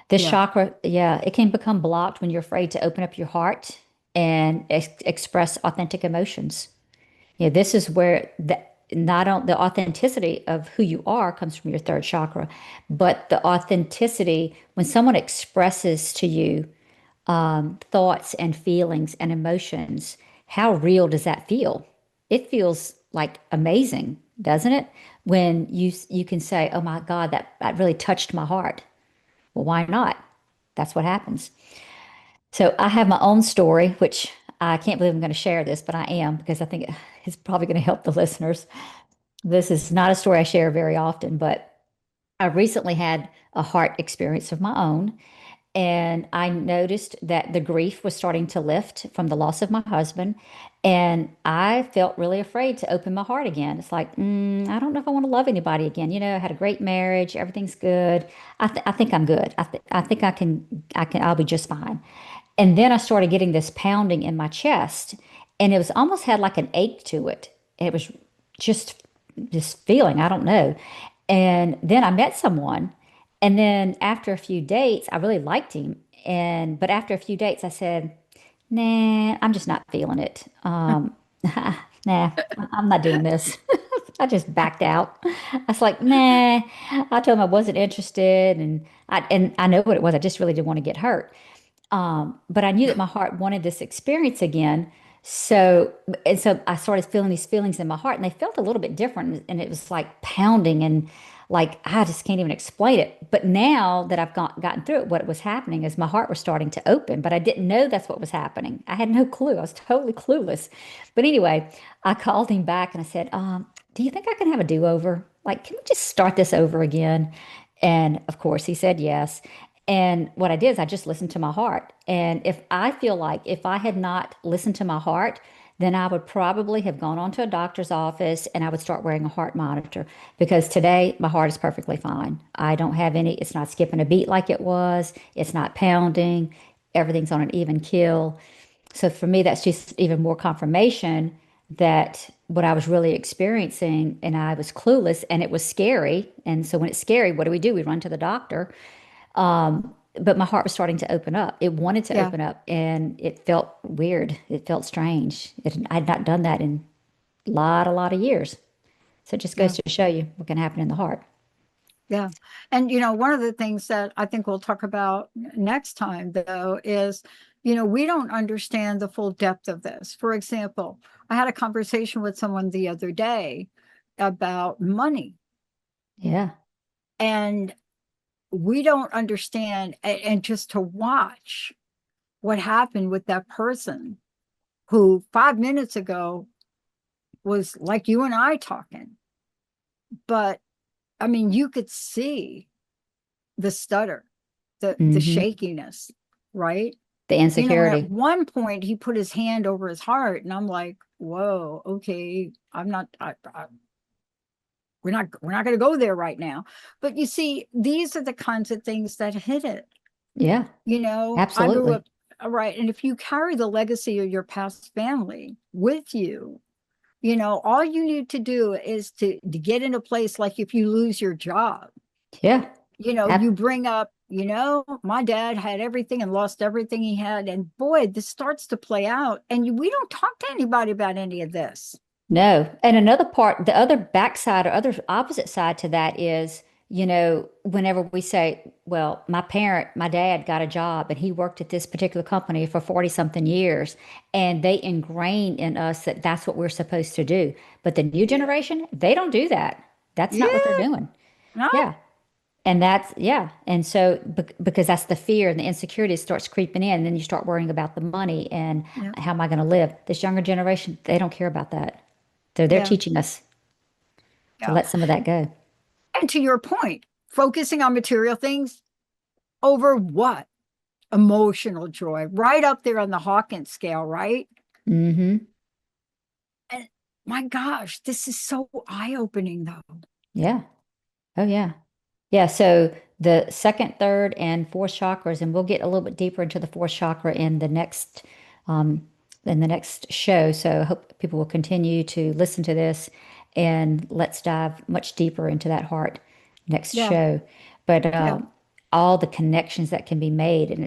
This Yeah. chakra, yeah, it can become blocked when you're afraid to open up your heart and express authentic emotions. Yeah, this is where the not on the authenticity of who you are comes from your third chakra, but the authenticity when someone expresses to you thoughts and feelings and emotions, how real does that feel? It feels like amazing, doesn't it? When you can say, "Oh my God, that really touched my heart." Well, why not? That's what happens. So I have my own story, which I can't believe I'm going to share this, but I am because I think it's probably going to help the listeners. This is not a story I share very often, but I recently had a heart experience of my own. And I noticed that the grief was starting to lift from the loss of my husband. And I felt really afraid to open my heart again. It's like, I don't know if I want to love anybody again. I had a great marriage. Everything's good. I think I'm good. I think I'll be just fine. And then I started getting this pounding in my chest, and it was almost had like an ache to it. It was just this feeling, I don't know. And then I met someone, and then after a few dates, I really liked him. But after a few dates, I said, "Nah, I'm just not feeling it. Nah, I'm not doing this." I just backed out. I was like, "Nah." I told him I wasn't interested, and I know what it was. I just really didn't want to get hurt. But I knew that my heart wanted this experience again. So I started feeling these feelings in my heart, and they felt a little bit different. And it was like pounding, and like I just can't even explain it. But now that I've gotten through it, what was happening is my heart was starting to open, but I didn't know that's what was happening. I had no clue. I was totally clueless. But anyway, I called him back and I said, "Do you think I can have a do-over? Like, can we just start this over again?" And of course, he said yes. And what I did is I just listened to my heart. And if I feel like if I had not listened to my heart, then I would probably have gone on to a doctor's office and I would start wearing a heart monitor because today my heart is perfectly fine. I don't have it's not skipping a beat like it was, it's not pounding, everything's on an even kill. So for me, that's just even more confirmation that what I was really experiencing and I was clueless and it was scary. And so when it's scary, what do? We run to the doctor. But my heart was starting to open up. It wanted to Yeah. open up and it felt weird. It felt strange. I had not done that in a lot of years. So it just Yeah. goes to show you what can happen in the heart. Yeah. And, one of the things that I think we'll talk about next time, though, is, we don't understand the full depth of this. For example, I had a conversation with someone the other day about money, Yeah. and we don't understand. And just to watch what happened with that person who 5 minutes ago was like you and I talking. But I mean, you could see the stutter, the Hmm. shakiness, right? The And at insecurity. one point he put his hand over his heart, and I'm like, whoa, okay, I'm not we're not going to go there right now. But you see, these are the kinds of things that hit it. Yeah, I grew up, absolutely. right, and if you carry the legacy of your past family with you, all you need to do is to get in a place, like if you lose your job, Yeah. you Ab- bring up, my dad had everything and lost everything he had. And boy, this starts to play out. And we don't talk to anybody about any of this. no. And another part, the other backside or other opposite side to that is, whenever we say, well, my dad got a job and he worked at this particular company for 40 something years, and they ingrain in us that that's what we're supposed to do. But the new Yeah. generation, they don't do that. That's not what they're Yeah. doing. No. Yeah. And yeah. And so, because that's the fear and the insecurity starts creeping in, and then you start worrying about the money and Yeah. how am I going to live? This younger generation, they don't care about that. They're Yeah. teaching us to Yeah. let some of that go. And to your point, focusing on material things over what? Emotional joy, right up there on the Hawkins scale, right? Mm-hmm. And my gosh, this is so eye-opening though. Yeah. Oh, yeah. Yeah. So the second, third, and fourth chakras, and we'll get a little bit deeper into the fourth chakra um, in the next show. So I hope people will continue to listen to this, and let's dive much deeper into that heart next Yeah, show. But yeah, all the connections that can be made, and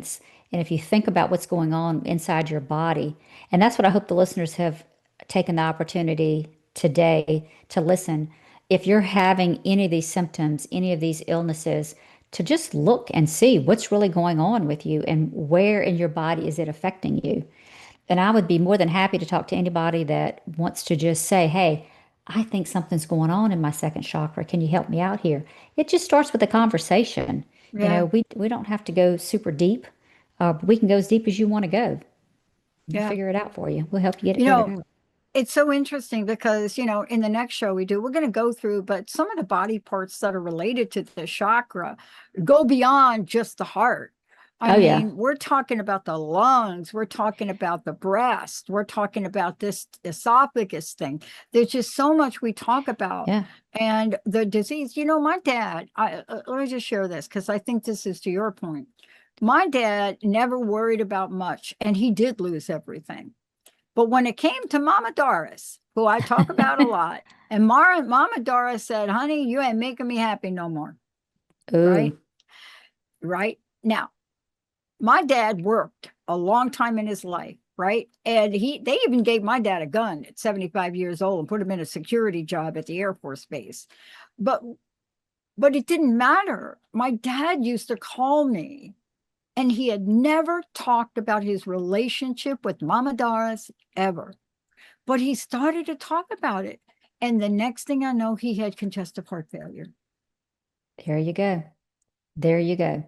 if you think about what's going on inside your body, and that's what I hope the listeners have taken the opportunity today to listen. If you're having any of these symptoms, any of these illnesses, to just look and see what's really going on with you and where in your body is it affecting you. And I would be more than happy to talk to anybody that wants to just say, hey, I think something's going on in my second chakra. Can you help me out here? It just starts with a conversation. yeah, We don't have to go super deep. We can go as deep as you want to go. We'll yeah. figure it out for you. We'll help you get it You figured know, out. it's so interesting because, in the next show we're going to go through, but some of the body parts that are related to the chakra go beyond just the heart. I Oh, yeah. mean, we're talking about the lungs, we're talking about the breast, we're talking about this esophagus thing. There's just so much we talk about. Yeah. And the disease, my dad, let me just share this because I think this is to your point. My dad never worried about much, and he did lose everything. But when it came to Mama Doris, who I talk about a lot, and Mama Doris said, honey, you ain't making me happy no more. Right? Ooh. Right. Now, my dad worked a long time in his life, right? And they even gave my dad a gun at 75 years old and put him in a security job at the Air Force Base. But it didn't matter. My dad used to call me, and he had never talked about his relationship with Mama Doris ever. But he started to talk about it. And the next thing I know, he had congestive heart failure. There you go. There you go.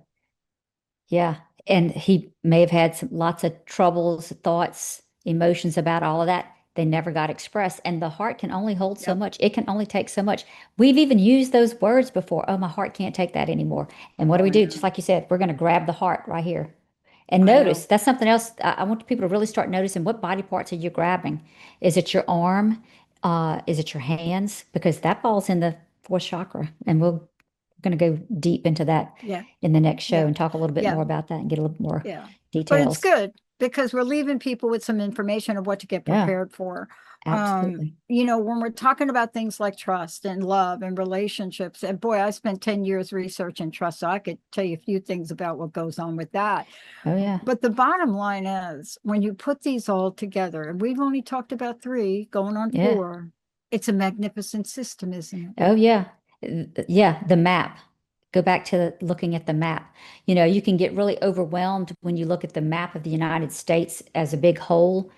Yeah. And he may have had lots of troubles, thoughts, emotions about all of that. They never got expressed. And the heart can only hold so Yep. much. It can only take so much. We've even used those words before. Oh, my heart can't take that anymore. And what do Oh, we I do? know. Just like you said, we're going to grab the heart right here. And I know. notice that's something else. I want people to really start noticing what body parts are you grabbing? Is it your arm? Is it your hands? Because that falls in the fourth chakra. And we're going to go deep into that Yeah. in the next show Yeah. and talk a little bit Yeah. more about that and get a little more Yeah. But it's details. good because we're leaving people with some information of what to get Yeah, prepared for. absolutely. When we're talking about things like trust and love and relationships, and boy, I spent 10 years researching trust, so I could tell you a few things about what goes on with that. Oh, yeah. But the bottom line is when you put these all together, and we've only talked about 3, going on Yeah. 4, it's a magnificent system, isn't it? Oh, yeah. Yeah, the map. Go back to looking at the map. You can get really overwhelmed when you look at the map of the United States as a big whole.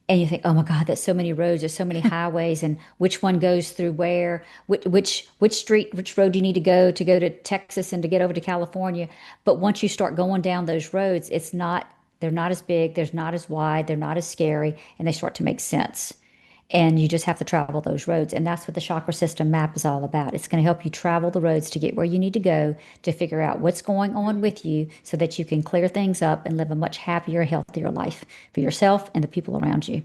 And you think, oh my God, there's so many roads, there's so many highways, and which one goes through where, which street, which road do you need to go to Texas and to get over to California. But once you start going down those roads, they're not as big, they're not as wide, they're not as scary, and they start to make sense. And you just have to travel those roads. And that's what the chakra system map is all about. It's going to help you travel the roads to get where you need to go to figure out what's going on with you so that you can clear things up and live a much happier, healthier life for yourself and the people around you.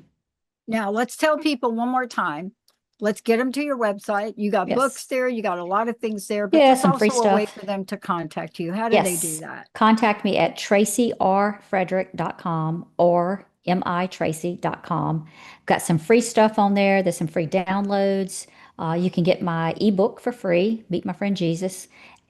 Now, let's tell people one more time. Let's get them to your website. You got books Yes. there, you got a lot of things there, but Yeah, there's some free also a way stuff. for them to contact you. How do they do Yes. that? Contact me at tracyrfrederick.com or mitracy.com. Got some free stuff on there. There's some free downloads. You can get my ebook for free, Meet My Friend Jesus.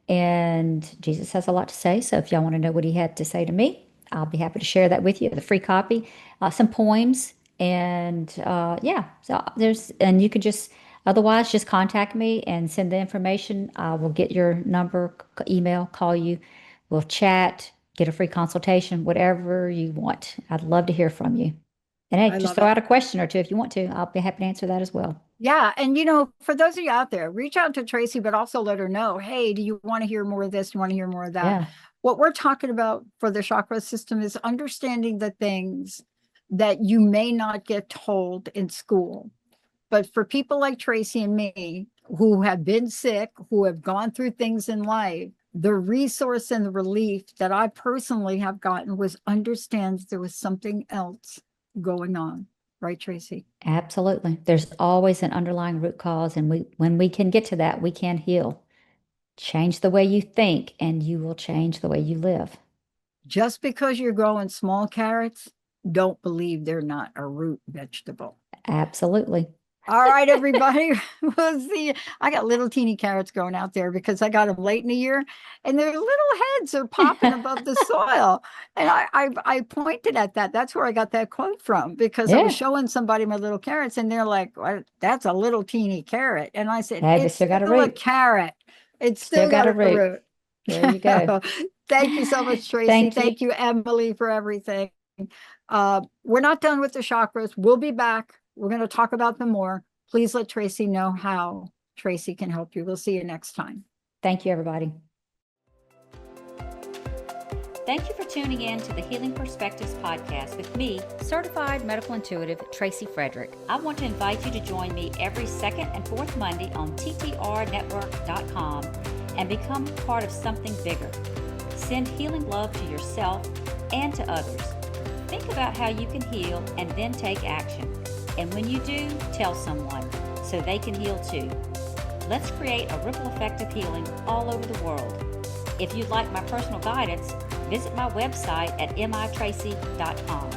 And Jesus has a lot to say. So if y'all want to know what he had to say to me, I'll be happy to share that with you. The free copy, some poems, and yeah. So and you could otherwise just contact me and send the information. I will get your number, email, call you. We'll chat, get a free consultation, whatever you want. I'd love to hear from you. And hey, I just love throw it. out a question or two if you want to. I'll be happy to answer that as well. Yeah. And, for those of you out there, reach out to Tracy, but also let her know, hey, do you want to hear more of this? Do you want to hear more of that? Yeah. What we're talking about for the chakra system is understanding the things that you may not get told in school. But for people like Tracy and me, who have been sick, who have gone through things in life, the resource and the relief that I personally have gotten was understand there was something else going on. Right, Tracy? Absolutely. There's always an underlying root cause, and when we can get to that, we can heal. Change the way you think, and you will change the way you live. Just because you're growing small carrots, don't believe they're not a root vegetable. Absolutely. All right, everybody. We'll see. I got little teeny carrots growing out there because I got them late in the year, and their little heads are popping above the soil. And I pointed at that. That's where I got that quote from, because I was Yeah. showing somebody my little carrots, and they're like, "Well, that's a little teeny carrot." And I said, Hey, but "It's still got a still a root. carrot. It's Still still got got a a root. root." There you go. Thank you so much, Tracy. Thank you. Thank you, Emily, for everything. We're not done with the chakras. We'll be back. We're going to talk about them more. Please let Tracy know how Tracy can help you. We'll see you next time. Thank you, everybody. Thank you for tuning in to the Healing Perspectives podcast with me, certified medical intuitive Tracy Frederick. I want to invite you to join me every second and fourth Monday on ttrnetwork.com and become part of something bigger. Send healing love to yourself and to others. Think about how you can heal and then take action. And when you do, tell someone so they can heal too. Let's create a ripple effect of healing all over the world. If you'd like my personal guidance, visit my website at mitracy.com.